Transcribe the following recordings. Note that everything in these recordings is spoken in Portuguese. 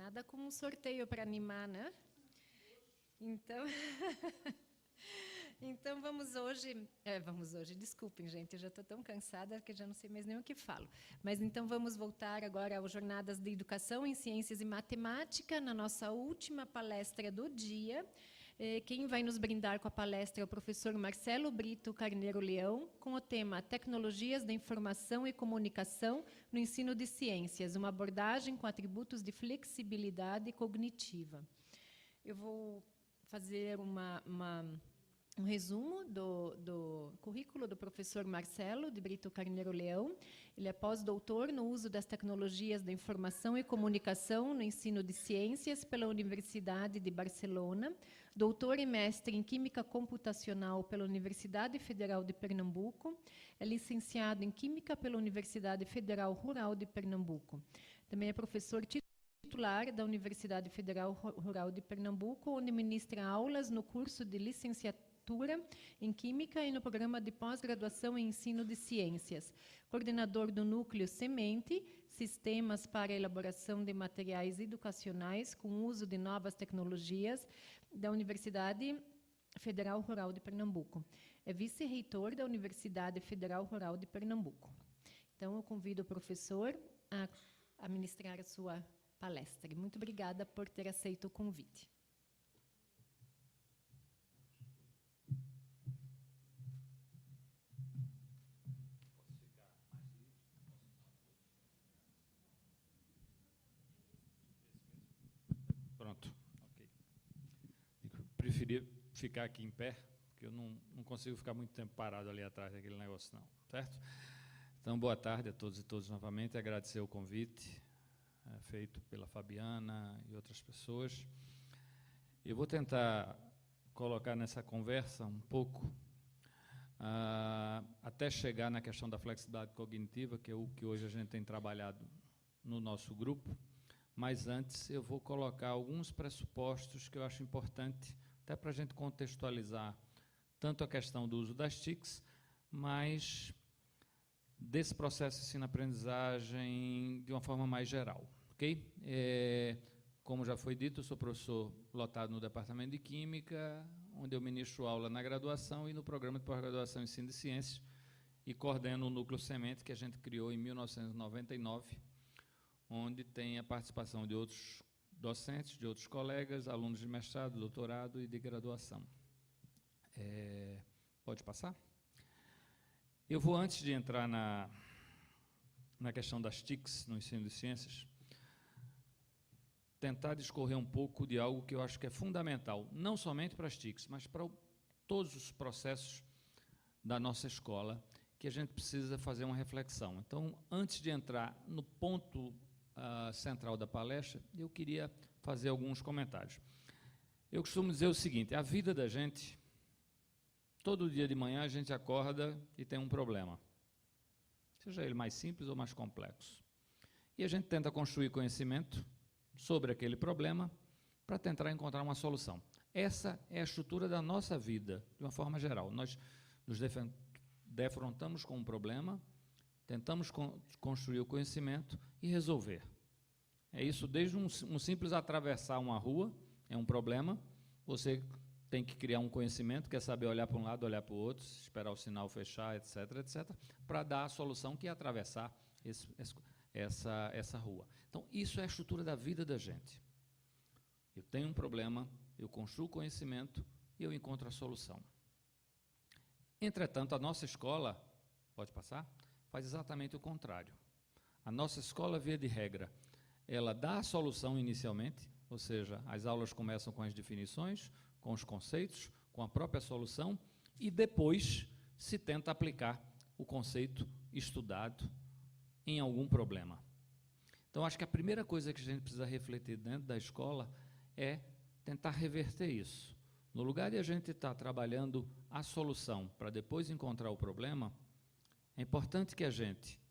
Nada como um sorteio para animar, né? Então, então vamos hoje, desculpem, gente, eu já estou tão cansada que já não sei mais nem o que falo. Mas então vamos voltar agora às Jornadas de Educação em Ciências e Matemática, na nossa última palestra do dia. Quem vai nos brindar com a palestra é o professor Marcelo Brito Carneiro Leão, com o tema Tecnologias da Informação e Comunicação no Ensino de Ciências, uma abordagem com atributos de flexibilidade cognitiva. Eu vou fazer um resumo do currículo do professor Marcelo de Brito Carneiro Leão. Ele é pós-doutor no uso das tecnologias da informação e comunicação no ensino de ciências pela Universidade de Barcelona, doutor e mestre em Química Computacional pela Universidade Federal de Pernambuco, é licenciado em Química pela Universidade Federal Rural de Pernambuco. Também é professor titular da Universidade Federal Rural de Pernambuco, onde ministra aulas no curso de licenciatura em Química e no programa de pós-graduação em Ensino de Ciências. Coordenador do Núcleo Semente, Sistemas para a Elaboração de Materiais Educacionais com uso de novas tecnologias, da Universidade Federal Rural de Pernambuco. É vice-reitor da Universidade Federal Rural de Pernambuco. Então, eu convido o professor a ministrar a sua palestra. Muito obrigada por ter aceito o convite. Pronto. Okay. Eu preferia ficar aqui em pé, porque eu não consigo ficar muito tempo parado ali atrás daquele negócio, não. Certo? Então, boa tarde a todos e todas novamente. Agradecer o convite feito pela Fabiana e outras pessoas. Eu vou tentar colocar nessa conversa um pouco, até chegar na questão da flexibilidade cognitiva, que é o que hoje a gente tem trabalhado no nosso grupo, mas antes eu vou colocar alguns pressupostos que eu acho importante, até para a gente contextualizar tanto a questão do uso das TICs, mas desse processo de ensino-aprendizagem de uma forma mais geral. Okay? Como já foi dito, eu sou professor lotado no Departamento de Química, onde eu ministro aula na graduação e no programa de pós-graduação em Ensino de Ciências, e coordeno o Núcleo Semente, que a gente criou em 1999, onde tem a participação de outros docentes, de outros colegas, alunos de mestrado, doutorado e de graduação. Pode passar? Eu vou, antes de entrar na questão das TICs no ensino de ciências, tentar discorrer um pouco de algo que eu acho que é fundamental, não somente para as TICs, mas para todos os processos da nossa escola, que a gente precisa fazer uma reflexão. Então, antes de entrar no ponto central da palestra, eu queria fazer alguns comentários. Eu costumo dizer o seguinte: a vida da gente, todo dia de manhã a gente acorda e tem um problema, seja ele mais simples ou mais complexo. E a gente tenta construir conhecimento sobre aquele problema para tentar encontrar uma solução. Essa é a estrutura da nossa vida, de uma forma geral. Nós nos defrontamos com um problema, tentamos construir o conhecimento e resolver. É isso, desde um simples atravessar uma rua, é um problema, você tem que criar um conhecimento, quer saber olhar para um lado, olhar para o outro, esperar o sinal fechar, etc., etc., para dar a solução que é atravessar essa rua. Então, isso é a estrutura da vida da gente. Eu tenho um problema, eu construo conhecimento e eu encontro a solução. Entretanto, a nossa escola, pode passar, faz exatamente o contrário. A nossa escola, via de regra, ela dá a solução inicialmente, ou seja, as aulas começam com as definições, com os conceitos, com a própria solução, e depois se tenta aplicar o conceito estudado em algum problema. Então, acho que a primeira coisa que a gente precisa refletir dentro da escola é tentar reverter isso. No lugar de a gente estar trabalhando a solução para depois encontrar o problema, é importante que a gente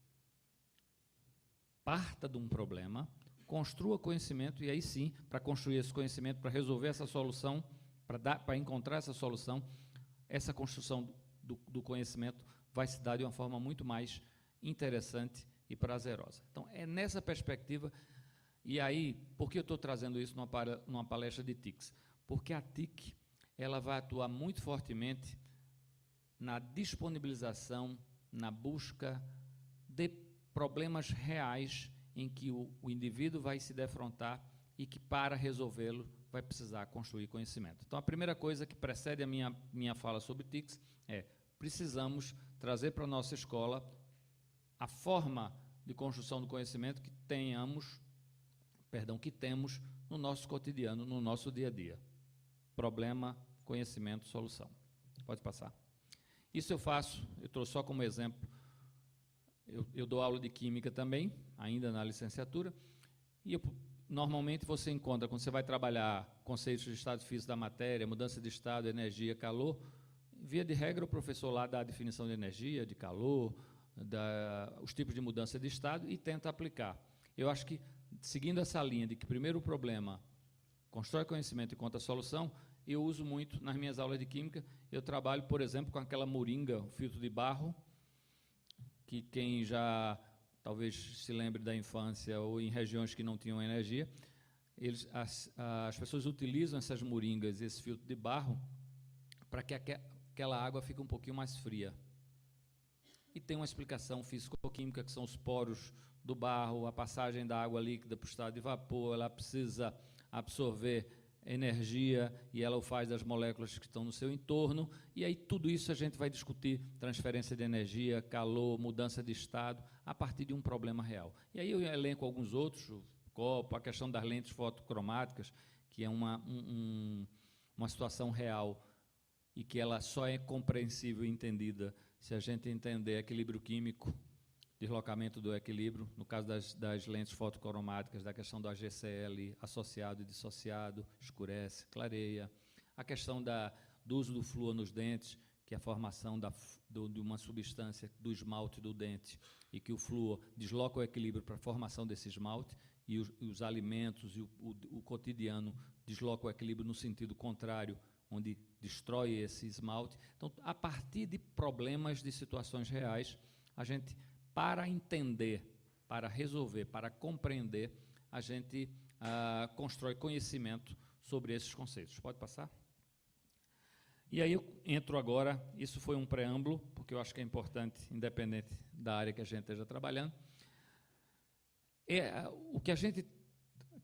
parta de um problema, construa conhecimento, e aí sim, para construir esse conhecimento, para resolver essa solução, para encontrar essa solução, essa construção do conhecimento vai se dar de uma forma muito mais interessante e prazerosa. Então, é nessa perspectiva, E aí, por que eu estou trazendo isso numa palestra de TICs? Porque a TIC ela vai atuar muito fortemente na disponibilização, na busca de problemas reais em que o indivíduo vai se defrontar e que, para resolvê-lo, vai precisar construir conhecimento. Então, a primeira coisa que precede a minha fala sobre TICs é: precisamos trazer para a nossa escola a forma de construção do conhecimento que temos no nosso cotidiano, no nosso dia a dia. Problema, conhecimento, solução. Pode passar. Isso eu faço, eu trouxe só como exemplo, eu dou aula de Química também, ainda na licenciatura, e normalmente você encontra, quando você vai trabalhar conceitos de estado físico da matéria, mudança de estado, energia, calor, via de regra o professor lá dá a definição de energia, de calor, os tipos de mudança de estado e tenta aplicar. Eu acho que, seguindo essa linha de que primeiro o problema constrói conhecimento e conta a solução, eu uso muito nas minhas aulas de Química. Eu trabalho, por exemplo, com aquela moringa, o filtro de barro, que quem já talvez se lembre da infância ou em regiões que não tinham energia, as pessoas utilizam essas moringas, esse filtro de barro, para que aquela água fique um pouquinho mais fria. E tem uma explicação físico-química, que são os poros do barro, a passagem da água líquida para o estado de vapor, ela precisa absorver energia e ela o faz das moléculas que estão no seu entorno, e aí tudo isso a gente vai discutir transferência de energia, calor, mudança de estado, a partir de um problema real. E aí eu elenco alguns outros, o copo, a questão das lentes fotocromáticas, que é uma situação real e que ela só é compreensível e entendida se a gente entender equilíbrio químico, deslocamento do equilíbrio, no caso das lentes fotocromáticas, da questão do AGCL, associado e dissociado, escurece, clareia, a questão do uso do flúor nos dentes, que é a formação de uma substância do esmalte do dente, e que o flúor desloca o equilíbrio para a formação desse esmalte, e os alimentos e o cotidiano deslocam o equilíbrio no sentido contrário, onde destrói esse esmalte. Então, a partir de problemas, de situações reais, a gente, para entender, para resolver, para compreender, a gente constrói conhecimento sobre esses conceitos. Pode passar? E aí eu entro agora, isso foi um preâmbulo, porque eu acho que é importante, independente da área que a gente esteja trabalhando. O que a gente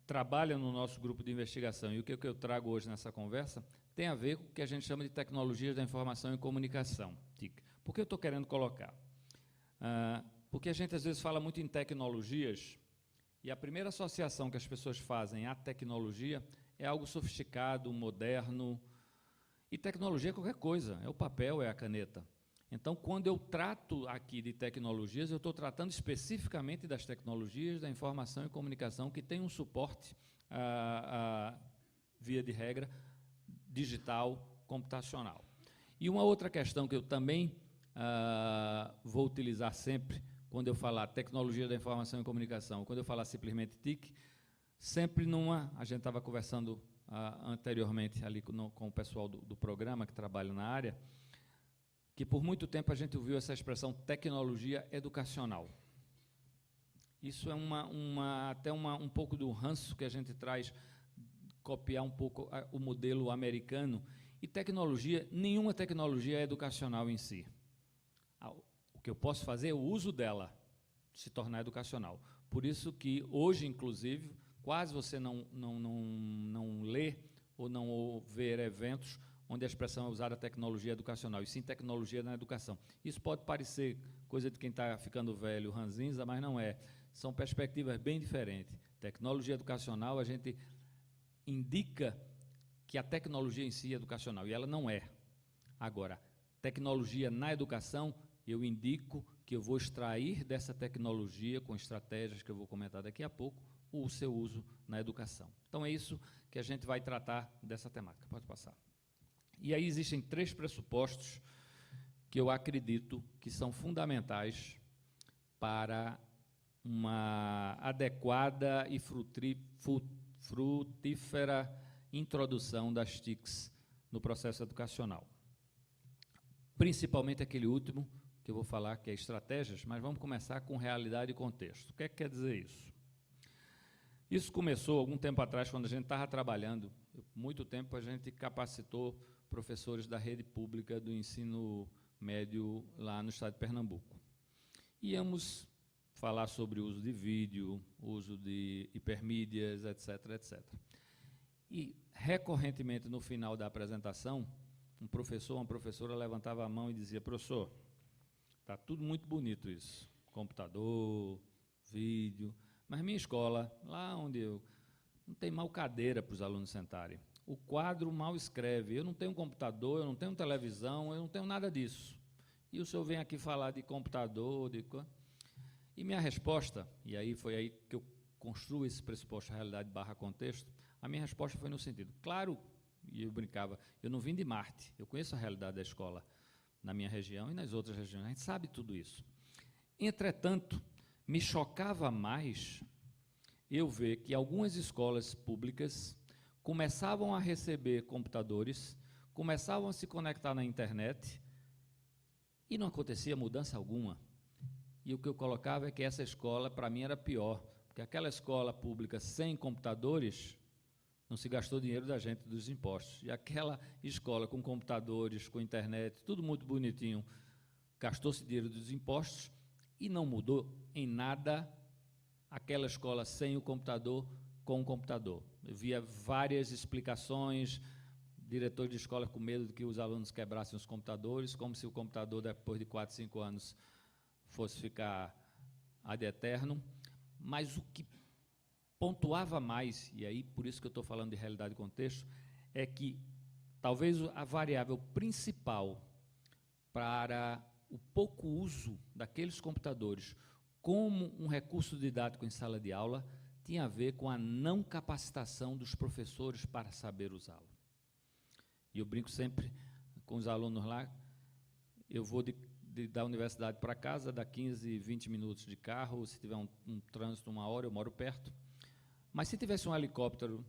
trabalha no nosso grupo de investigação e o que eu trago hoje nessa conversa tem a ver com o que a gente chama de tecnologias da informação e comunicação, TIC. Por que eu estou querendo colocar? Porque a gente às vezes fala muito em tecnologias e a primeira associação que as pessoas fazem à tecnologia é algo sofisticado, moderno, e tecnologia é qualquer coisa, é o papel, é a caneta. Então, quando eu trato aqui de tecnologias, eu estou tratando especificamente das tecnologias da informação e comunicação que tem um suporte, via de regra, digital, computacional. E uma outra questão que eu também vou utilizar sempre, quando eu falar tecnologia da informação e comunicação, quando eu falar simplesmente TIC, sempre a gente estava conversando anteriormente ali com o pessoal do programa que trabalha na área, que por muito tempo a gente ouviu essa expressão tecnologia educacional. Isso é até um pouco do ranço que a gente traz, copiar um pouco o modelo americano, e tecnologia, nenhuma tecnologia é educacional em si. O que eu posso fazer é o uso dela, se tornar educacional. Por isso que hoje, inclusive, quase você não lê ou não ver eventos onde a expressão é usada tecnologia educacional, e sim tecnologia na educação. Isso pode parecer coisa de quem está ficando velho, ranzinza, mas não é. São perspectivas bem diferentes. Tecnologia educacional, a gente indica que a tecnologia em si é educacional, e ela não é. Agora, tecnologia na educação, eu indico que eu vou extrair dessa tecnologia, com estratégias que eu vou comentar daqui a pouco, o seu uso na educação. Então, é isso que a gente vai tratar dessa temática. Pode passar. E aí existem 3 pressupostos que eu acredito que são fundamentais para uma adequada e frutífera introdução das TICs no processo educacional. Principalmente aquele último, que eu vou falar, que é estratégias, mas vamos começar com realidade e contexto. O que é que quer dizer isso? Isso começou algum tempo atrás, quando a gente estava trabalhando. Muito tempo a gente capacitou professores da rede pública do ensino médio lá no estado de Pernambuco. Íamos falar sobre o uso de vídeo, uso de hipermídias, etc., etc. E, recorrentemente, no final da apresentação, um professor, uma professora levantava a mão e dizia: professor, está tudo muito bonito isso, computador, vídeo, mas minha escola, lá onde eu, não tem mal cadeira para os alunos sentarem. O quadro mal escreve, eu não tenho computador, eu não tenho televisão, eu não tenho nada disso. E o senhor vem aqui falar de computador, E minha resposta, e aí foi aí que eu construo esse pressuposto realidade / contexto, a minha resposta foi no sentido, claro, e eu brincava, eu não vim de Marte, eu conheço a realidade da escola na minha região e nas outras regiões, a gente sabe tudo isso. Entretanto, me chocava mais eu ver que algumas escolas públicas começavam a receber computadores, começavam a se conectar na internet e não acontecia mudança alguma. E o que eu colocava é que essa escola, para mim, era pior, porque aquela escola pública sem computadores, não se gastou dinheiro da gente, dos impostos. E aquela escola com computadores, com internet, tudo muito bonitinho, gastou-se dinheiro dos impostos e não mudou em nada aquela escola sem o computador com o computador. Eu via várias explicações, diretor de escola com medo de que os alunos quebrassem os computadores, como se o computador, depois de 4, 5 anos, fosse ficar ad eterno, mas o que pontuava mais, e aí por isso que eu estou falando de realidade e contexto, é que talvez a variável principal para o pouco uso daqueles computadores como um recurso didático em sala de aula tinha a ver com a não capacitação dos professores para saber usá-lo. E eu brinco sempre com os alunos lá, eu vou da universidade para casa, dá 15, 20 minutos de carro, se tiver um trânsito, 1 hora, eu moro perto. Mas se tivesse um helicóptero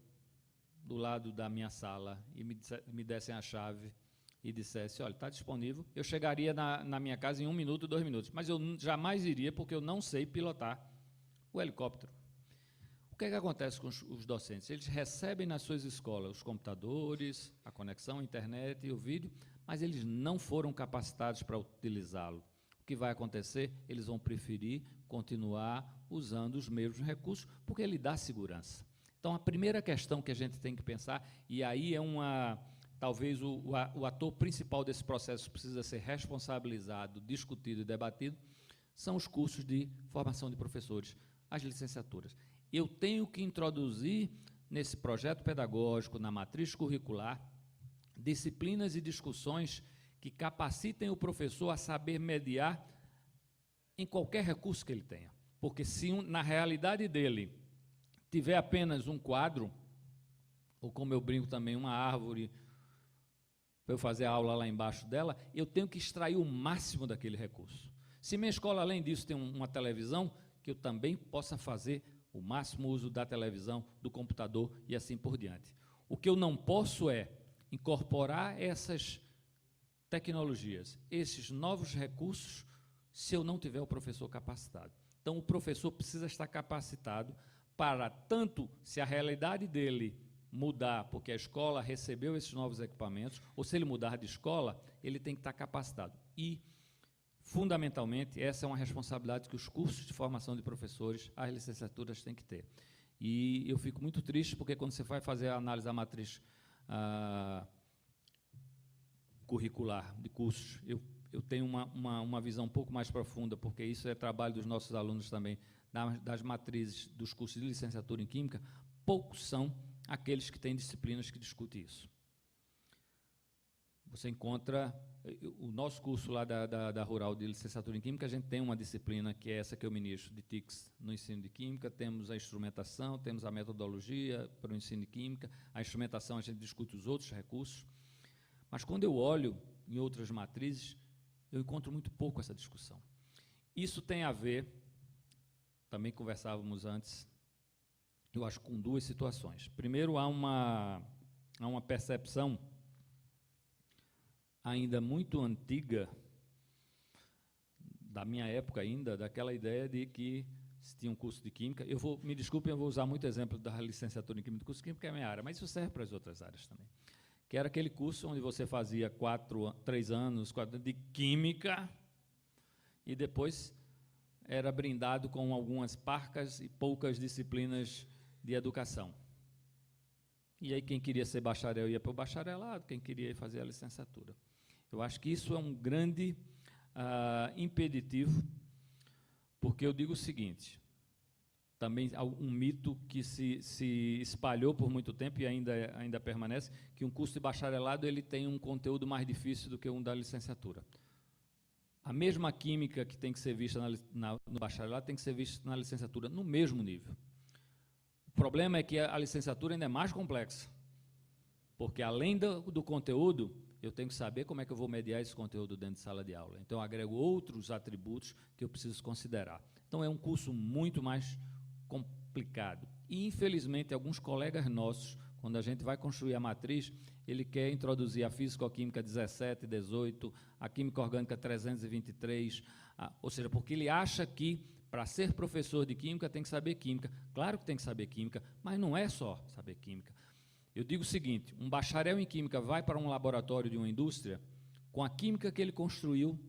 do lado da minha sala e me dessem a chave e dissesse, olha, está disponível, eu chegaria na minha casa em 1 minuto, 2 minutos, mas eu jamais iria porque eu não sei pilotar o helicóptero. O que é que acontece com os docentes? Eles recebem nas suas escolas os computadores, a conexão, a internet e o vídeo, mas eles não foram capacitados para utilizá-lo. O que vai acontecer? Eles vão preferir continuar usando os mesmos recursos, porque ele dá segurança. Então, a primeira questão que a gente tem que pensar, e aí talvez o ator principal desse processo precisa ser responsabilizado, discutido e debatido, são os cursos de formação de professores, as licenciaturas. Eu tenho que introduzir nesse projeto pedagógico, na matriz curricular, disciplinas e discussões que capacitem o professor a saber mediar em qualquer recurso que ele tenha. Porque se na realidade dele tiver apenas um quadro, ou como eu brinco também, uma árvore, para eu fazer a aula lá embaixo dela, eu tenho que extrair o máximo daquele recurso. Se minha escola, além disso, tem uma televisão, que eu também possa fazer o máximo uso da televisão, do computador e assim por diante. O que eu não posso é incorporar essas tecnologias, esses novos recursos, se eu não tiver o professor capacitado. Então, o professor precisa estar capacitado para, tanto se a realidade dele mudar, porque a escola recebeu esses novos equipamentos, ou se ele mudar de escola, ele tem que estar capacitado. E, fundamentalmente, essa é uma responsabilidade que os cursos de formação de professores, as licenciaturas, têm que ter. E eu fico muito triste, porque quando você vai fazer a análise da matriz curricular de cursos, eu tenho uma visão um pouco mais profunda, porque isso é trabalho dos nossos alunos também, das matrizes dos cursos de licenciatura em Química, poucos são aqueles que têm disciplinas que discutem isso. Você encontra, o nosso curso lá da Rural de licenciatura em Química, a gente tem uma disciplina que é essa que eu ministro, de TICS, no ensino de Química, temos a instrumentação, temos a metodologia para o ensino de Química, a instrumentação a gente discute os outros recursos, mas quando eu olho em outras matrizes, eu encontro muito pouco essa discussão. Isso tem a ver, também conversávamos antes, eu acho, com 2 situações. Primeiro, há uma percepção ainda muito antiga, da minha época ainda, daquela ideia de que se tinha um curso de Química. Me desculpem, eu vou usar muito exemplo da licenciatura em Química, do curso de Química, que é a minha área, mas isso serve para as outras áreas também. Que era aquele curso onde você fazia 3 anos de Química e depois era brindado com algumas parcas e poucas disciplinas de educação. E aí quem queria ser bacharel ia para o bacharelado, quem queria ir fazer a licenciatura. Eu acho que isso é um grande impeditivo, porque eu digo o seguinte, também um mito que se espalhou por muito tempo e ainda permanece, que um curso de bacharelado ele tem um conteúdo mais difícil do que um da licenciatura. A mesma química que tem que ser vista no bacharelado tem que ser vista na licenciatura, no mesmo nível. O problema é que a licenciatura ainda é mais complexa, porque além do conteúdo, eu tenho que saber como é que eu vou mediar esse conteúdo dentro de sala de aula. Então, eu agrego outros atributos que eu preciso considerar. Então, é um curso muito mais complicado. E, infelizmente, alguns colegas nossos, quando a gente vai construir a matriz, ele quer introduzir a Físico-Química 17, 18, a Química Orgânica 323, ou seja, porque ele acha que, para ser professor de Química, tem que saber Química. Claro que tem que saber Química, mas não é só saber Química. Eu digo o seguinte, um bacharel em Química vai para um laboratório de uma indústria, com a química que ele construiu,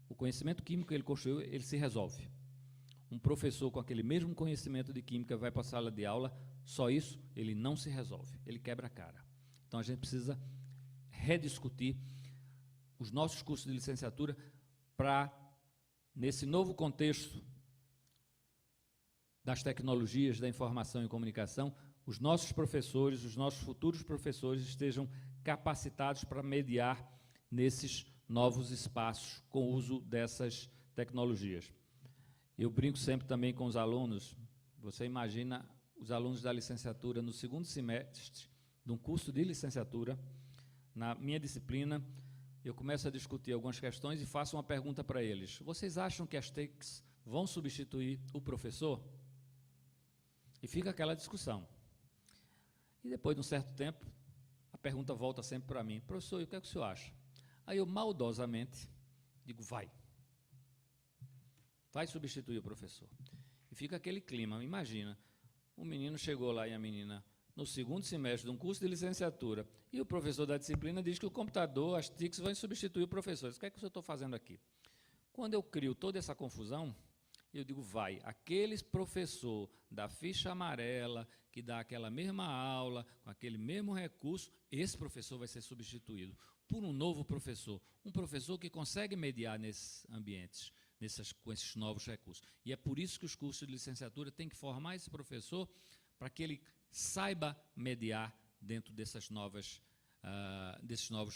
o conhecimento químico que ele construiu, ele se resolve. Um professor com aquele mesmo conhecimento de Química vai para a sala de aula, só isso, ele não se resolve, ele quebra a cara. Então, a gente precisa rediscutir os nossos cursos de licenciatura para, nesse novo contexto das tecnologias da informação e comunicação, os nossos professores, os nossos futuros professores estejam capacitados para mediar nesses novos espaços com o uso dessas tecnologias. Eu brinco sempre também com os alunos, você imagina os alunos da licenciatura no segundo semestre de um curso de licenciatura, na minha disciplina, eu começo a discutir algumas questões e faço uma pergunta para eles. Vocês acham que as TICs vão substituir o professor? E fica aquela discussão. E depois de um certo tempo, a pergunta volta sempre para mim. Professor, e o que é que o senhor acha? Aí eu, maldosamente, digo, vai substituir o professor. E fica aquele clima, imagina, um menino chegou lá e a menina, no segundo semestre de um curso de licenciatura, e o professor da disciplina diz que o computador, as TICs, vão substituir o professor. O que é que eu estou fazendo aqui? Quando eu crio toda essa confusão, eu digo, aquele professor da ficha amarela, que dá aquela mesma aula, com aquele mesmo recurso, esse professor vai ser substituído por um novo professor, um professor que consegue mediar nesses ambientes, com esses novos recursos. E é por isso que os cursos de licenciatura têm que formar esse professor para que ele saiba mediar dentro desses novos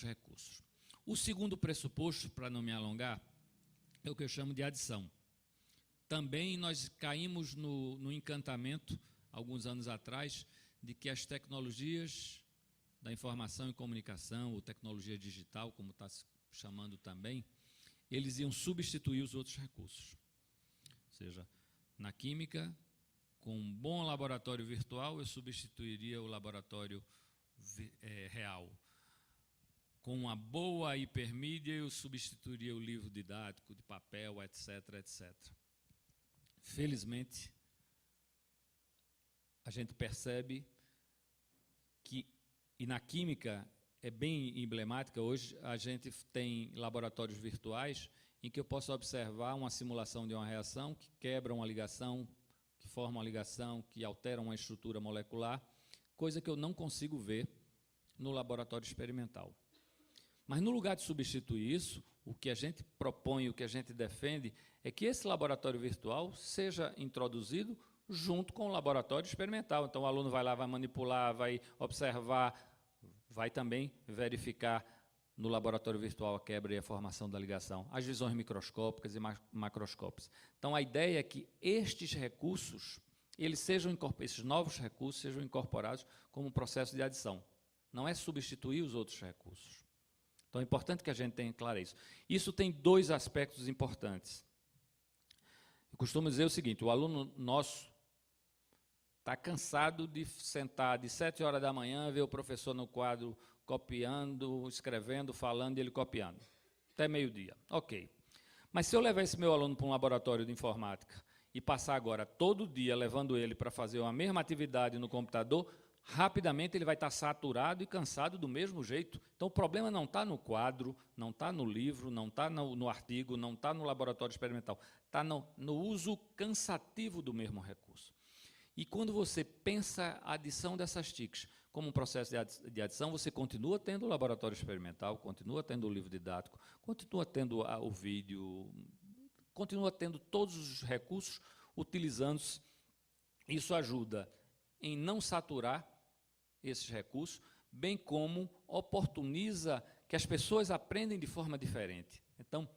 recursos. O segundo pressuposto, para não me alongar, é o que eu chamo de adição. Também nós caímos no encantamento, alguns anos atrás, de que as tecnologias da informação e comunicação, ou tecnologia digital, como está se chamando também, eles iam substituir os outros recursos. Ou seja, na química, com um bom laboratório virtual, eu substituiria o laboratório real. Com uma boa hipermídia, eu substituiria o livro didático, de papel, etc., etc. Felizmente, a gente percebe que, e na química é bem emblemática, hoje a gente tem laboratórios virtuais em que eu posso observar uma simulação de uma reação que quebra uma ligação, que forma uma ligação, que altera uma estrutura molecular, coisa que eu não consigo ver no laboratório experimental. Mas, no lugar de substituir isso, o que a gente propõe, o que a gente defende, é que esse laboratório virtual seja introduzido junto com o laboratório experimental. Então, o aluno vai lá, vai manipular, vai observar, vai também verificar no laboratório virtual a quebra e a formação da ligação, as visões microscópicas e macroscópicas. Então, a ideia é que estes recursos, esses novos recursos sejam incorporados como um processo de adição. Não é substituir os outros recursos. Então, é importante que a gente tenha claro isso. Isso tem 2 aspectos importantes. Eu costumo dizer o seguinte, o aluno nosso está cansado de sentar de 7 horas da manhã, ver o professor no quadro copiando, escrevendo, falando e ele copiando. Até meio-dia. Ok. Mas se eu levar esse meu aluno para um laboratório de informática e passar agora todo dia levando ele para fazer a mesma atividade no computador, rapidamente ele vai estar saturado e cansado do mesmo jeito. Então, o problema não está no quadro, não está no livro, não está no artigo, não está no laboratório experimental, está no uso cansativo do mesmo recurso. E quando você pensa a adição dessas TICs como um processo de adição, você continua tendo o laboratório experimental, continua tendo o livro didático, continua tendo o vídeo, continua tendo todos os recursos utilizando-se. Isso ajuda em não saturar esses recursos, bem como oportuniza que as pessoas aprendem de forma diferente. Então,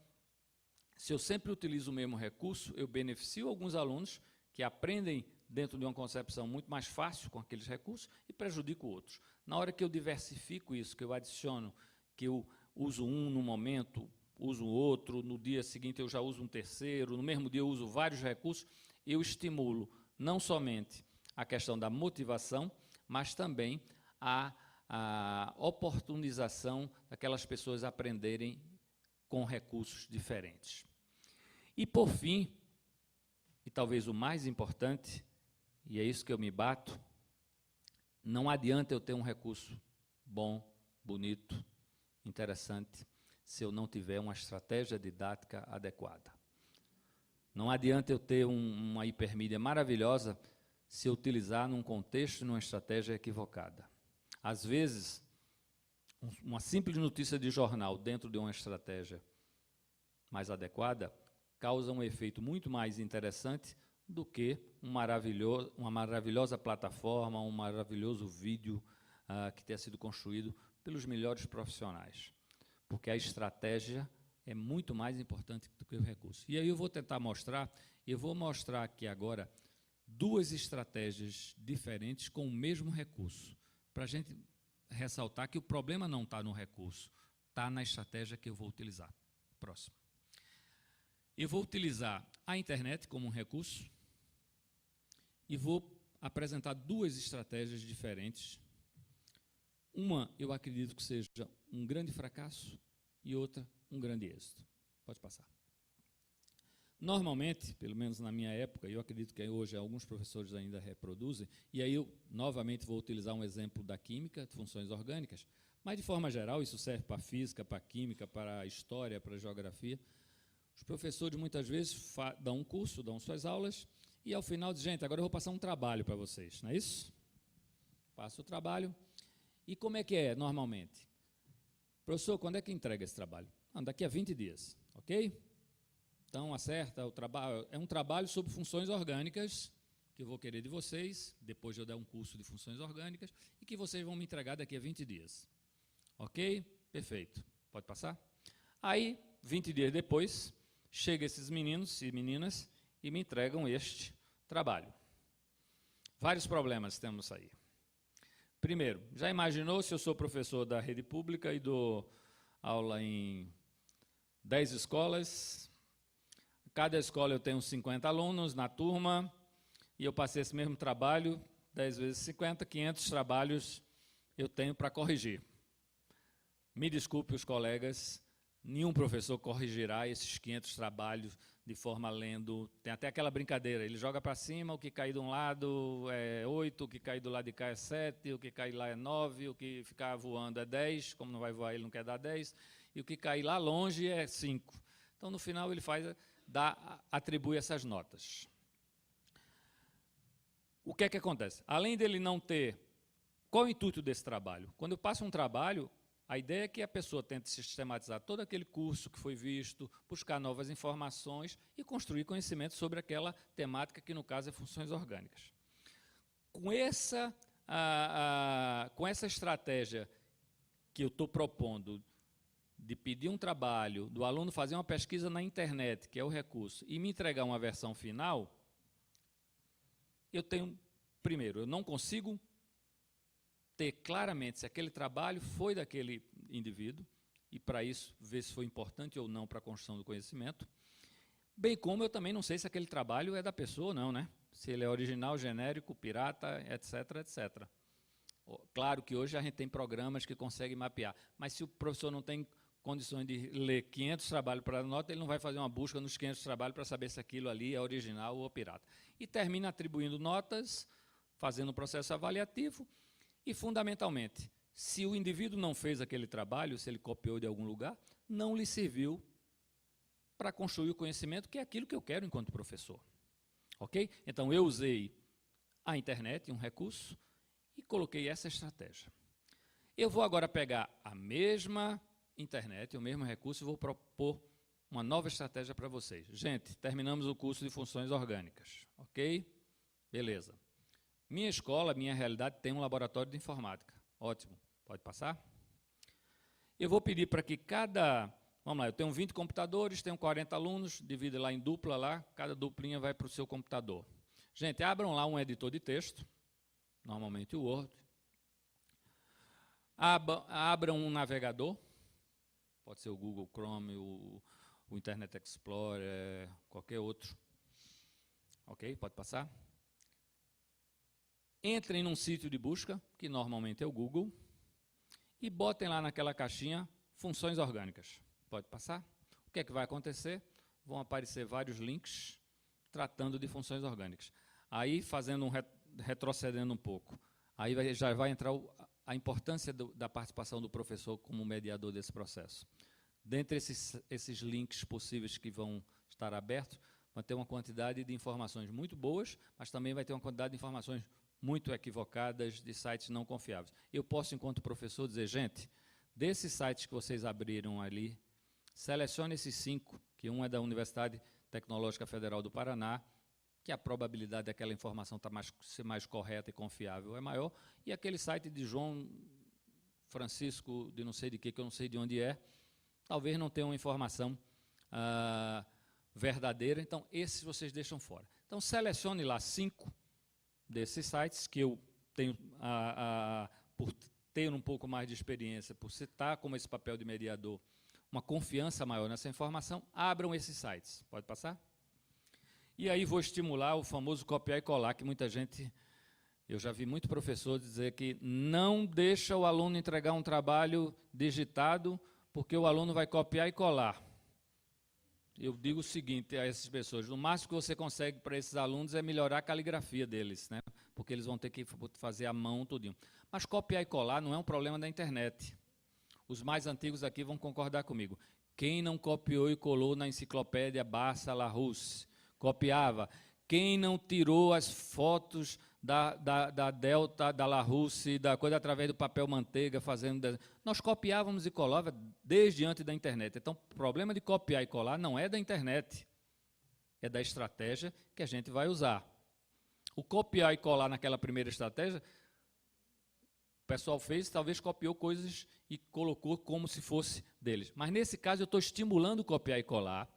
se eu sempre utilizo o mesmo recurso, eu beneficio alguns alunos que aprendem dentro de uma concepção muito mais fácil com aqueles recursos e prejudico outros. Na hora que eu diversifico isso, que eu adiciono, que eu uso um no momento, uso outro, no dia seguinte eu já uso um terceiro, no mesmo dia eu uso vários recursos, eu estimulo não somente a questão da motivação, mas também a oportunização daquelas pessoas aprenderem com recursos diferentes. E, por fim, e talvez o mais importante, e é isso que eu me bato, não adianta eu ter um recurso bom, bonito, interessante, se eu não tiver uma estratégia didática adequada. Não adianta eu ter uma hipermídia maravilhosa se eu utilizar num contexto, numa estratégia equivocada. Às vezes, uma simples notícia de jornal dentro de uma estratégia mais adequada causa um efeito muito mais interessante do que uma maravilhosa plataforma, um maravilhoso vídeo que tenha sido construído pelos melhores profissionais. Porque a estratégia é muito mais importante do que o recurso. E aí eu vou tentar mostrar, aqui agora, duas estratégias diferentes com o mesmo recurso, para a gente ressaltar que o problema não está no recurso, está na estratégia que eu vou utilizar. Próximo. Eu vou utilizar a internet como um recurso e vou apresentar duas estratégias diferentes. Uma, eu acredito que seja um grande fracasso e outra, um grande êxito. Pode passar. Normalmente, pelo menos na minha época, eu acredito que hoje alguns professores ainda reproduzem, e aí eu novamente vou utilizar um exemplo da química, de funções orgânicas, mas de forma geral isso serve para a física, para a química, para a história, para a geografia. Os professores muitas vezes dão um curso, dão suas aulas, e ao final dizem, gente, agora eu vou passar um trabalho para vocês, não é isso? Passo o trabalho. E como é que é normalmente? Professor, quando é que entrega esse trabalho? Daqui a 20 dias, ok? Então, acerta o trabalho. É um trabalho sobre funções orgânicas, que eu vou querer de vocês, depois de eu der um curso de funções orgânicas, e que vocês vão me entregar daqui a 20 dias. Ok? Perfeito. Pode passar? Aí, 20 dias depois, chegam esses meninos e meninas e me entregam este trabalho. Vários problemas temos aí. Primeiro, já imaginou se eu sou professor da rede pública e dou aula em 10 escolas? Cada escola eu tenho 50 alunos na turma e eu passei esse mesmo trabalho, 10 vezes 50, 500 trabalhos eu tenho para corrigir. Me desculpe os colegas, nenhum professor corrigirá esses 500 trabalhos de forma lendo. Tem até aquela brincadeira, ele joga para cima, o que cai de um lado é 8, o que cai do lado de cá é 7, o que cai lá é 9, o que ficar voando é 10, como não vai voar ele não quer dar 10, e o que cai lá longe é 5. Então, no final, ele atribui essas notas. O que é que acontece? Além dele não ter... Qual é o intuito desse trabalho? Quando eu passo um trabalho, a ideia é que a pessoa tente sistematizar todo aquele curso que foi visto, buscar novas informações e construir conhecimento sobre aquela temática, que no caso é funções orgânicas. Com essa estratégia que eu estou propondo, de pedir um trabalho, do aluno fazer uma pesquisa na internet, que é o recurso, e me entregar uma versão final, primeiro, eu não consigo ter claramente se aquele trabalho foi daquele indivíduo, e para isso ver se foi importante ou não para a construção do conhecimento, bem como eu também não sei se aquele trabalho é da pessoa ou não, né? Se ele é original, genérico, pirata, etc, etc. Claro que hoje a gente tem programas que conseguem mapear, mas se o professor não tem condições de ler 500 trabalhos para nota, ele não vai fazer uma busca nos 500 trabalhos para saber se aquilo ali é original ou pirata. E termina atribuindo notas, fazendo um processo avaliativo, e, fundamentalmente, se o indivíduo não fez aquele trabalho, se ele copiou de algum lugar, não lhe serviu para construir o conhecimento, que é aquilo que eu quero enquanto professor. Ok? Então, eu usei a internet, um recurso, e coloquei essa estratégia. Eu vou agora pegar a mesma internet, o mesmo recurso, e vou propor uma nova estratégia para vocês. Gente, terminamos o curso de funções orgânicas. Ok? Beleza. Minha escola, minha realidade, tem um laboratório de informática. Ótimo. Pode passar? Eu vou pedir para que vamos lá, eu tenho 20 computadores, tenho 40 alunos, divido lá em dupla lá, cada duplinha vai para o seu computador. Gente, abram lá um editor de texto, normalmente o Word. Abram um navegador, pode ser o Google Chrome, o Internet Explorer, qualquer outro. Ok? Pode passar? Entrem num sítio de busca, que normalmente é o Google, e botem lá naquela caixinha funções orgânicas. Pode passar? O que é que vai acontecer? Vão aparecer vários links tratando de funções orgânicas. Aí, retrocedendo um pouco, aí já vai entrar a importância da participação do professor como mediador desse processo. Dentre esses links possíveis que vão estar abertos, vai ter uma quantidade de informações muito boas, mas também vai ter uma quantidade de informações muito equivocadas, de sites não confiáveis. Eu posso, enquanto professor, dizer, gente, desses sites que vocês abriram ali, selecione esses 5, que um é da Universidade Tecnológica Federal do Paraná, que a probabilidade daquela informação ser mais correta e confiável é maior, e aquele site de João Francisco, de não sei de que eu não sei de onde é, talvez não tenha uma informação verdadeira, então esses vocês deixam fora. Então selecione lá 5 desses sites, que eu tenho, por ter um pouco mais de experiência, por citar como esse papel de mediador, uma confiança maior nessa informação, abram esses sites. Pode passar? E aí vou estimular o famoso copiar e colar, que muita gente, eu já vi muito professor dizer que não deixa o aluno entregar um trabalho digitado, porque o aluno vai copiar e colar. Eu digo o seguinte a essas pessoas, o máximo que você consegue para esses alunos é melhorar a caligrafia deles, né? Porque eles vão ter que fazer a mão tudinho. Mas copiar e colar não é um problema da internet. Os mais antigos aqui vão concordar comigo. Quem não copiou e colou na enciclopédia Barça-Larousse? Copiava. Quem não tirou as fotos da Delta, da Larousse, da coisa através do papel manteiga, fazendo... Nós copiávamos e colava desde antes da internet. Então, o problema de copiar e colar não é da internet, é da estratégia que a gente vai usar. O copiar e colar naquela primeira estratégia, o pessoal fez, talvez copiou coisas e colocou como se fosse deles. Mas, nesse caso, eu estou estimulando o copiar e colar.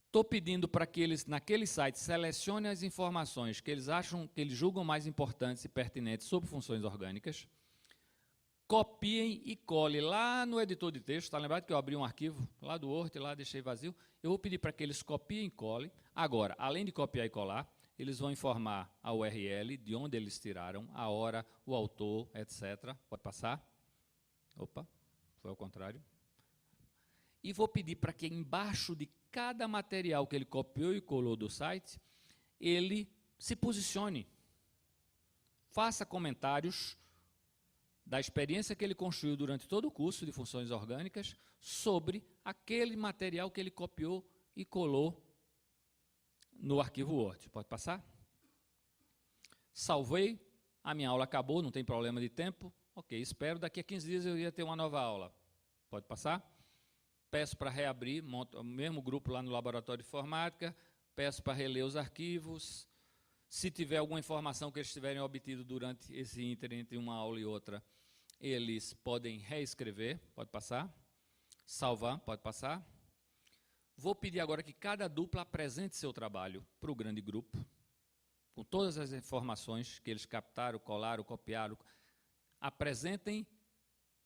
Estou pedindo para que eles, naquele site, selecionem as informações que eles acham, que eles julgam mais importantes e pertinentes sobre funções orgânicas, copiem e colhem lá no editor de texto. Está lembrado que eu abri um arquivo lá do Word, lá deixei vazio? Eu vou pedir para que eles copiem e colhem. Agora, além de copiar e colar, eles vão informar a URL, de onde eles tiraram, a hora, o autor, etc. Pode passar? Opa, foi ao contrário. E vou pedir para que embaixo de cada material que ele copiou e colou do site, ele se posicione. Faça comentários da experiência que ele construiu durante todo o curso de funções orgânicas sobre aquele material que ele copiou e colou no arquivo Word. Pode passar? Salvei, a minha aula acabou, não tem problema de tempo. Ok, espero, daqui a 15 dias eu ia ter uma nova aula. Pode passar? Peço para reabrir, monto o mesmo grupo lá no laboratório de informática, peço para reler os arquivos. Se tiver alguma informação que eles tiverem obtido durante esse ínter entre uma aula e outra, eles podem reescrever, pode passar. Salvar, pode passar. Vou pedir agora que cada dupla apresente seu trabalho para o grande grupo, com todas as informações que eles captaram, colaram, copiaram. Apresentem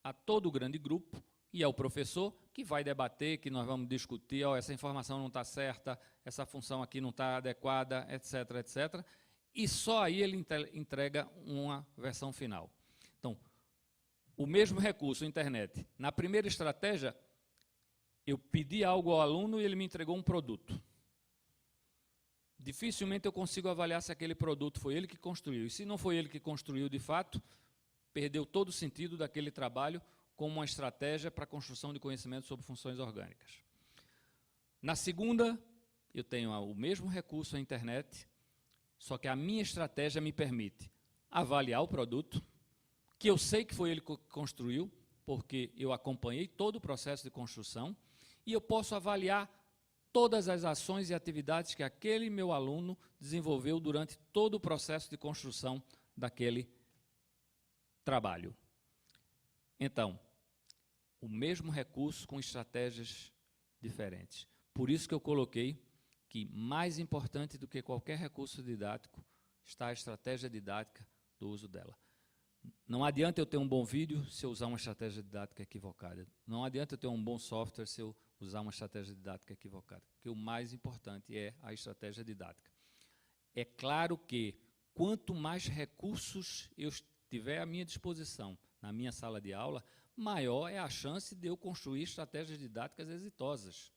a todo o grande grupo e ao professor, que vai debater, que nós vamos discutir, essa informação não está certa, essa função aqui não está adequada, etc., etc. E só aí ele entrega uma versão final. Então, o mesmo recurso, internet. Na primeira estratégia, eu pedi algo ao aluno e ele me entregou um produto. Dificilmente eu consigo avaliar se aquele produto foi ele que construiu. E se não foi ele que construiu de fato, perdeu todo o sentido daquele trabalho como uma estratégia para a construção de conhecimento sobre funções orgânicas. Na segunda, eu tenho o mesmo recurso, a internet, só que a minha estratégia me permite avaliar o produto, que eu sei que foi ele que construiu, porque eu acompanhei todo o processo de construção, e eu posso avaliar todas as ações e atividades que aquele meu aluno desenvolveu durante todo o processo de construção daquele trabalho. Então, o mesmo recurso com estratégias diferentes. Por isso que eu coloquei que mais importante do que qualquer recurso didático está a estratégia didática do uso dela. Não adianta eu ter um bom vídeo se eu usar uma estratégia didática equivocada. Não adianta eu ter um bom software se eu usar uma estratégia didática equivocada. Porque o mais importante é a estratégia didática. É claro que quanto mais recursos eu tiver à minha disposição na minha sala de aula, maior é a chance de eu construir estratégias didáticas exitosas.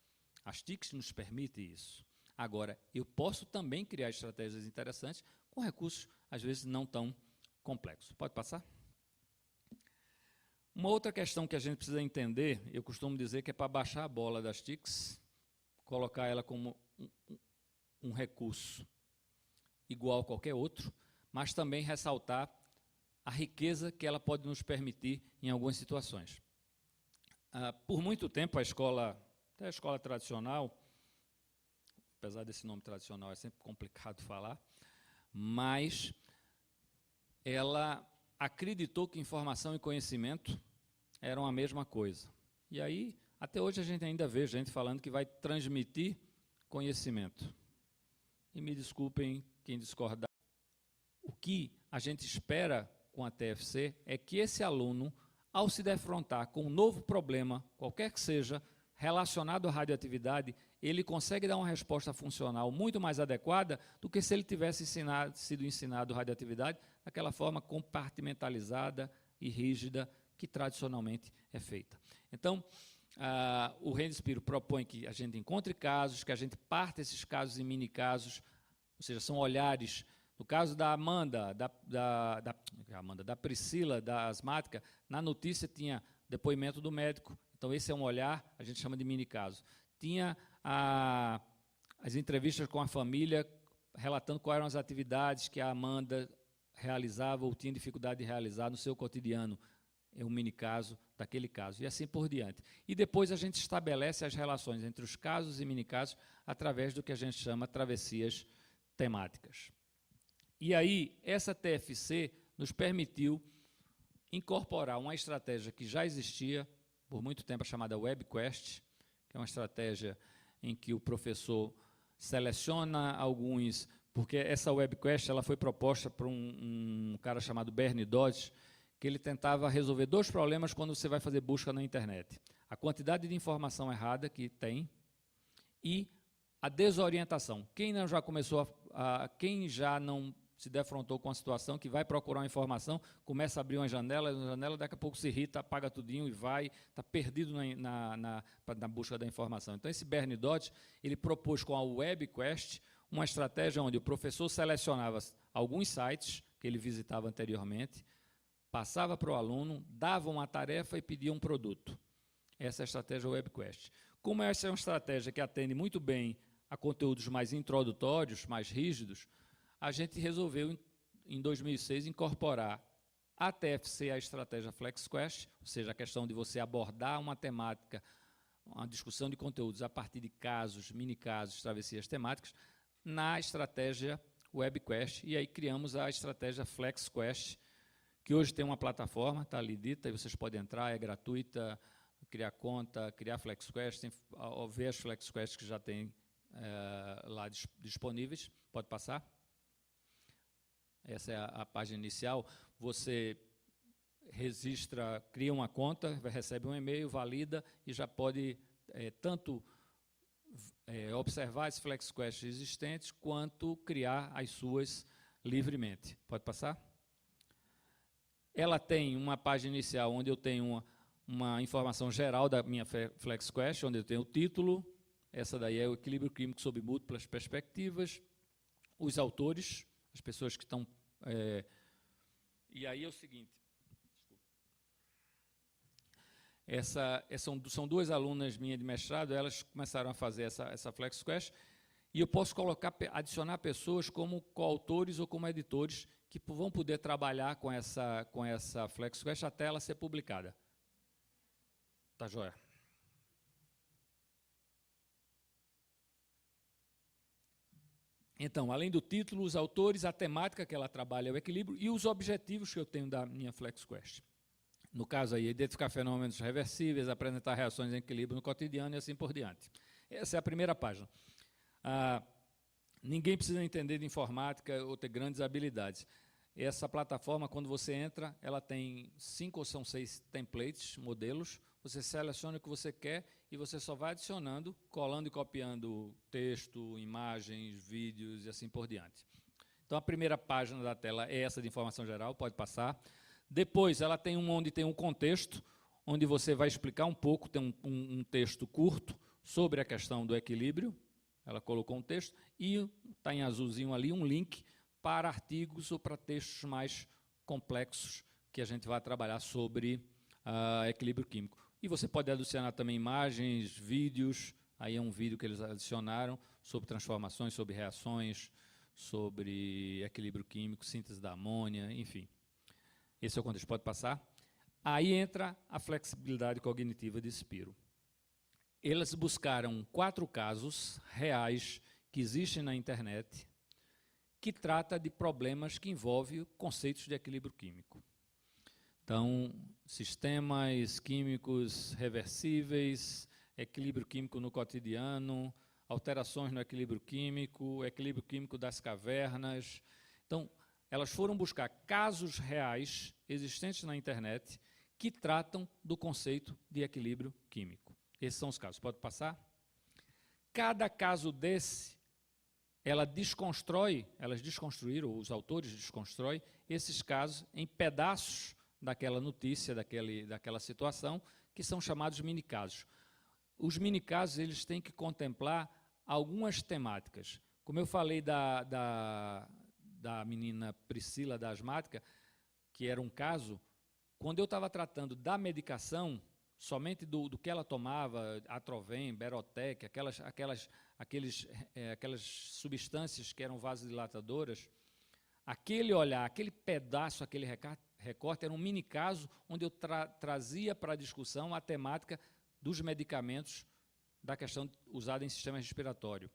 As TICs nos permitem isso. Agora, eu posso também criar estratégias interessantes com recursos, às vezes, não tão complexos. Pode passar? Uma outra questão que a gente precisa entender, eu costumo dizer que é para baixar a bola das TICs, colocar ela como um recurso igual a qualquer outro, mas também ressaltar a riqueza que ela pode nos permitir em algumas situações. Por muito tempo, até a escola tradicional, apesar desse nome tradicional, é sempre complicado falar, mas ela acreditou que informação e conhecimento eram a mesma coisa. E aí, até hoje, a gente ainda vê gente falando que vai transmitir conhecimento. E me desculpem quem discordar. O que a gente espera com a TFC é que esse aluno, ao se defrontar com um novo problema, qualquer que seja, relacionado à radioatividade, ele consegue dar uma resposta funcional muito mais adequada do que se ele tivesse sido ensinado radioatividade daquela forma compartimentalizada e rígida que tradicionalmente é feita. Então, o Rendespiro propõe que a gente encontre casos, que a gente parta esses casos em mini-casos, ou seja, são olhares. No caso da Amanda, da Priscila, da asmática, na notícia tinha depoimento do médico. Então, esse é um olhar, a gente chama de mini-caso. Tinha as entrevistas com a família, relatando quais eram as atividades que a Amanda realizava ou tinha dificuldade de realizar no seu cotidiano. É um mini-caso daquele caso, e assim por diante. E depois a gente estabelece as relações entre os casos e mini-casos através do que a gente chama travessias temáticas. E aí, essa TFC nos permitiu incorporar uma estratégia que já existia por muito tempo, chamada WebQuest, que é uma estratégia em que o professor seleciona alguns, porque essa WebQuest ela foi proposta por um cara chamado Bernie Dodge, que ele tentava resolver dois problemas quando você vai fazer busca na internet. A quantidade de informação errada que tem e a desorientação. Quem já não se defrontou com a situação que vai procurar uma informação, começa a abrir uma janela, daqui a pouco se irrita, apaga tudinho e vai, está perdido na busca da informação. Então, esse Bernie Dodge, ele propôs com a WebQuest uma estratégia onde o professor selecionava alguns sites que ele visitava anteriormente, passava para o aluno, dava uma tarefa e pedia um produto. Essa é a estratégia WebQuest. Como essa é uma estratégia que atende muito bem a conteúdos mais introdutórios, mais rígidos, a gente resolveu, em 2006, incorporar a TFC, a estratégia FlexQuest, ou seja, a questão de você abordar uma temática, uma discussão de conteúdos a partir de casos, mini-casos, travessias temáticas, na estratégia WebQuest, e aí criamos a estratégia FlexQuest, que hoje tem uma plataforma, está ali dita, e vocês podem entrar, é gratuita, criar conta, criar FlexQuest, ver as FlexQuests que já tem lá disponíveis. Pode passar? Essa é a página inicial. Você registra, cria uma conta, recebe um e-mail, valida e já pode tanto observar as FlexQuests existentes, quanto criar as suas livremente. Pode passar? Ela tem uma página inicial onde eu tenho uma informação geral da minha Flex Quest, onde eu tenho o título. Essa daí é o equilíbrio químico sob múltiplas perspectivas. Os autores, as pessoas que estão... e aí é o seguinte... São duas alunas minhas de mestrado, elas começaram a fazer essa Flex Quest, e eu posso adicionar pessoas como coautores ou como editores que vão poder trabalhar com essa Flex Quest até ela ser publicada. Tá joia? Então, além do título, os autores, a temática que ela trabalha é o equilíbrio e os objetivos que eu tenho da minha Flex Quest. No caso aí, identificar fenômenos reversíveis, apresentar reações em equilíbrio no cotidiano e assim por diante. Essa é a primeira página. Ninguém precisa entender de informática ou ter grandes habilidades. Essa plataforma, quando você entra, ela tem 5 ou são 6 templates, modelos. Você seleciona o que você quer e você só vai adicionando, colando e copiando texto, imagens, vídeos e assim por diante. Então, a primeira página da tela é essa de informação geral, pode passar. Depois, ela tem onde tem um contexto, onde você vai explicar um pouco, tem um texto curto sobre a questão do equilíbrio. Ela colocou um texto e está em azulzinho ali um link para artigos ou para textos mais complexos que a gente vai trabalhar sobre equilíbrio químico. E você pode adicionar também imagens, vídeos, aí é um vídeo que eles adicionaram sobre transformações, sobre reações, sobre equilíbrio químico, síntese da amônia, enfim. Esse é o contexto, pode passar. Aí entra a flexibilidade cognitiva de Spiro. Eles buscaram 4 casos reais que existem na internet que trata de problemas que envolvem conceitos de equilíbrio químico. Então, sistemas químicos reversíveis, equilíbrio químico no cotidiano, alterações no equilíbrio químico das cavernas. Então, elas foram buscar casos reais existentes na internet que tratam do conceito de equilíbrio químico. Esses são os casos. Pode passar? Cada caso desse, elas desconstruíram, os autores desconstroem esses casos em pedaços daquela notícia, daquela situação, que são chamados mini-casos. Os mini-casos eles têm que contemplar algumas temáticas. Como eu falei da menina Priscila, da asmática, que era um caso, quando eu estava tratando da medicação, somente do que ela tomava, Atrovem, Berotec, aquelas substâncias que eram vasodilatadoras, aquele olhar, aquele pedaço, aquele recorte, era um mini caso onde eu trazia para a discussão a temática dos medicamentos da questão usada em sistema respiratório.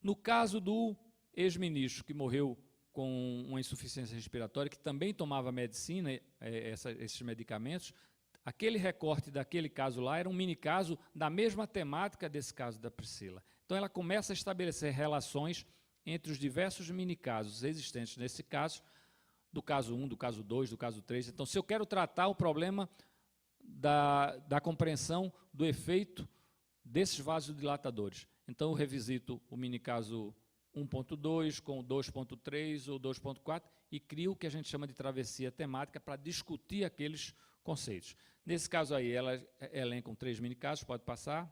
No caso do ex-ministro que morreu com uma insuficiência respiratória, que também tomava medicina, esses medicamentos, aquele recorte daquele caso lá era um mini caso da mesma temática desse caso da Priscila. Então ela começa a estabelecer relações entre os diversos mini casos existentes nesse caso, do caso 1, do caso 2, do caso 3. Então, se eu quero tratar o problema da compreensão do efeito desses vasodilatadores, então eu revisito o mini caso 1.2 com o 2.3 ou 2.4 e crio o que a gente chama de travessia temática para discutir aqueles conceitos. Nesse caso aí, ela elenca 3 mini casos, pode passar.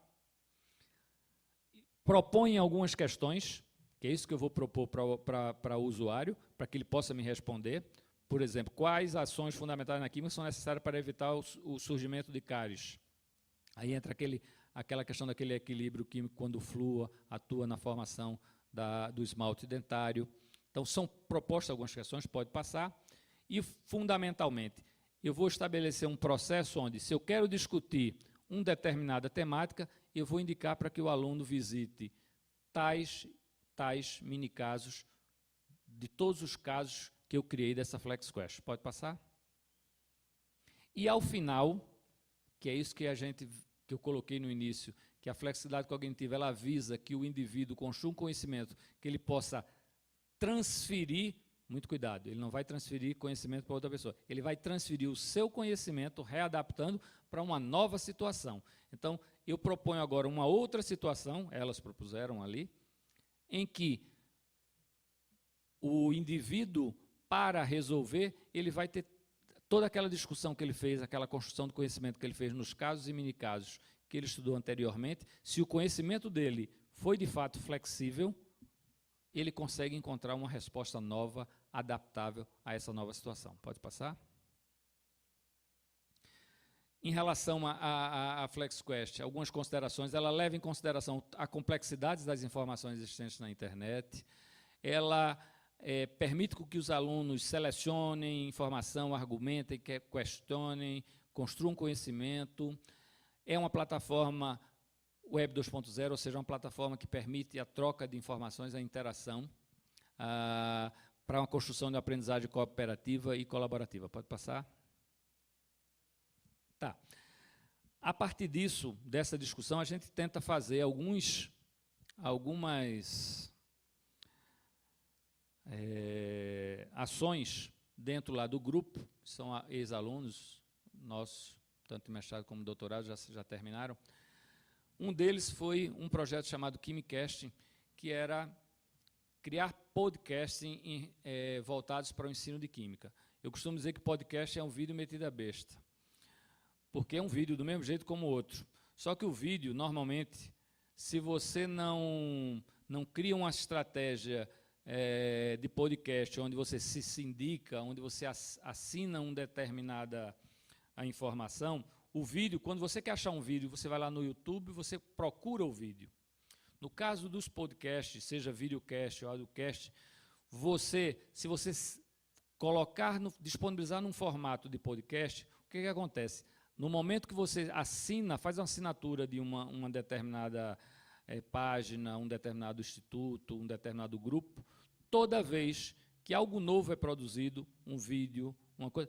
Propõe algumas questões, que é isso que eu vou propor para o usuário, para que ele possa me responder. Por exemplo, quais ações fundamentais na química são necessárias para evitar o surgimento de cáries? Aí entra aquela questão daquele equilíbrio químico quando o flúor atua na formação do esmalte dentário. Então, são propostas algumas questões, pode passar. E, fundamentalmente, eu vou estabelecer um processo onde, se eu quero discutir uma determinada temática, eu vou indicar para que o aluno visite tais mini-casos de todos os casos que eu criei dessa Flex Quest. Pode passar? E, ao final, que é isso que eu coloquei no início, que a flexibilidade cognitiva ela visa que o indivíduo construa um conhecimento que ele possa transferir, muito cuidado, ele não vai transferir conhecimento para outra pessoa, ele vai transferir o seu conhecimento, readaptando para uma nova situação. Então, eu proponho agora uma outra situação, elas propuseram ali, em que o indivíduo, para resolver, ele vai ter toda aquela discussão que ele fez, aquela construção do conhecimento que ele fez nos casos e mini-casos que ele estudou anteriormente, se o conhecimento dele foi, de fato, flexível, ele consegue encontrar uma resposta nova, adaptável a essa nova situação. Pode passar? Em relação à FlexQuest, algumas considerações. Ela leva em consideração a complexidade das informações existentes na internet. Ela permite que os alunos selecionem informação, argumentem, questionem, construam conhecimento. É uma plataforma Web 2.0, ou seja, uma plataforma que permite a troca de informações, a interação, para uma construção de aprendizagem cooperativa e colaborativa. Pode passar? Tá. A partir disso, dessa discussão, a gente tenta fazer algumas ações dentro lá do grupo, que são ex-alunos nossos, tanto em mestrado como doutorado, já terminaram. Um deles foi um projeto chamado KimiCast, que era criar podcasting voltados para o ensino de química. Eu costumo dizer que podcast é um vídeo metido a besta, porque é um vídeo do mesmo jeito como o outro. Só que o vídeo, normalmente, se você não cria uma estratégia de podcast onde você se sindica, onde você assina uma determinada informação, o vídeo, quando você quer achar um vídeo, você vai lá no YouTube, você procura o vídeo. No caso dos podcasts, seja videocast ou audiocast, se você disponibilizar num formato de podcast, o que acontece? No momento que você faz uma assinatura de uma determinada página, um determinado instituto, um determinado grupo, toda vez que algo novo é produzido, um vídeo, uma coisa,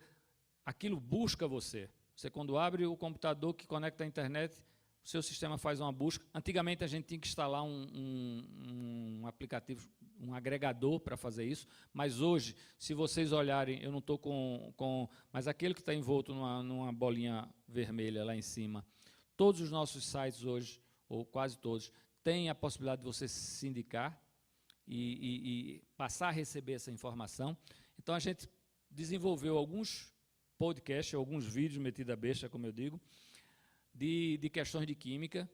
aquilo busca você. Você, quando abre o computador que conecta à internet, o seu sistema faz uma busca. Antigamente, a gente tinha que instalar um aplicativo, um agregador para fazer isso, mas hoje, se vocês olharem, eu não estou mas aquele que está envolto numa bolinha vermelha lá em cima, todos os nossos sites hoje, ou quase todos, têm a possibilidade de você se sindicar e passar a receber essa informação. Então, a gente desenvolveu alguns podcasts, alguns vídeos metidos a besta, como eu digo, de questões de química,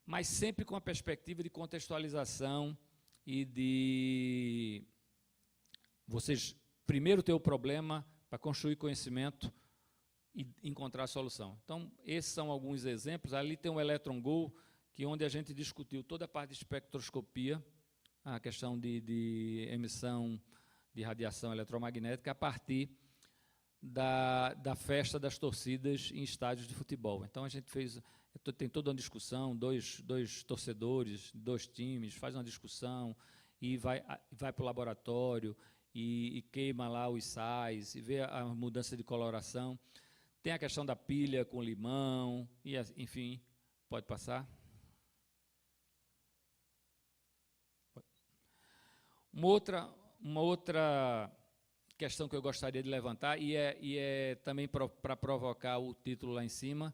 mas sempre com a perspectiva de contextualização e de vocês primeiro ter o problema para construir conhecimento e encontrar a solução. Então, esses são alguns exemplos. Ali tem o Electron Go, onde a gente discutiu toda a parte de espectroscopia, a questão de emissão de radiação eletromagnética a partir da festa das torcidas em estádios de futebol. Então, a gente tem toda uma discussão, dois torcedores, 2 times, faz uma discussão e vai para o laboratório e queima lá os sais e vê a mudança de coloração. Tem a questão da pilha com limão, e enfim, pode passar. Uma outra questão que eu gostaria de levantar, e é também para provocar o título lá em cima,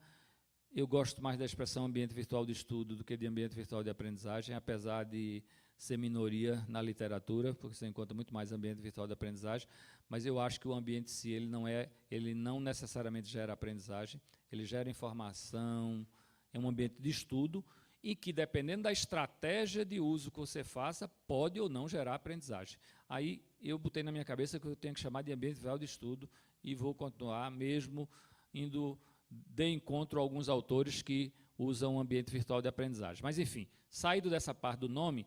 eu gosto mais da expressão ambiente virtual de estudo do que de ambiente virtual de aprendizagem, apesar de ser minoria na literatura, porque você encontra muito mais ambiente virtual de aprendizagem, mas eu acho que o ambiente em si, ele não necessariamente gera aprendizagem, ele gera informação, é um ambiente de estudo, e que, dependendo da estratégia de uso que você faça, pode ou não gerar aprendizagem. Aí, eu botei na minha cabeça que eu tenho que chamar de ambiente virtual de estudo e vou continuar mesmo indo de encontro a alguns autores que usam o ambiente virtual de aprendizagem. Mas, enfim, saído dessa parte do nome,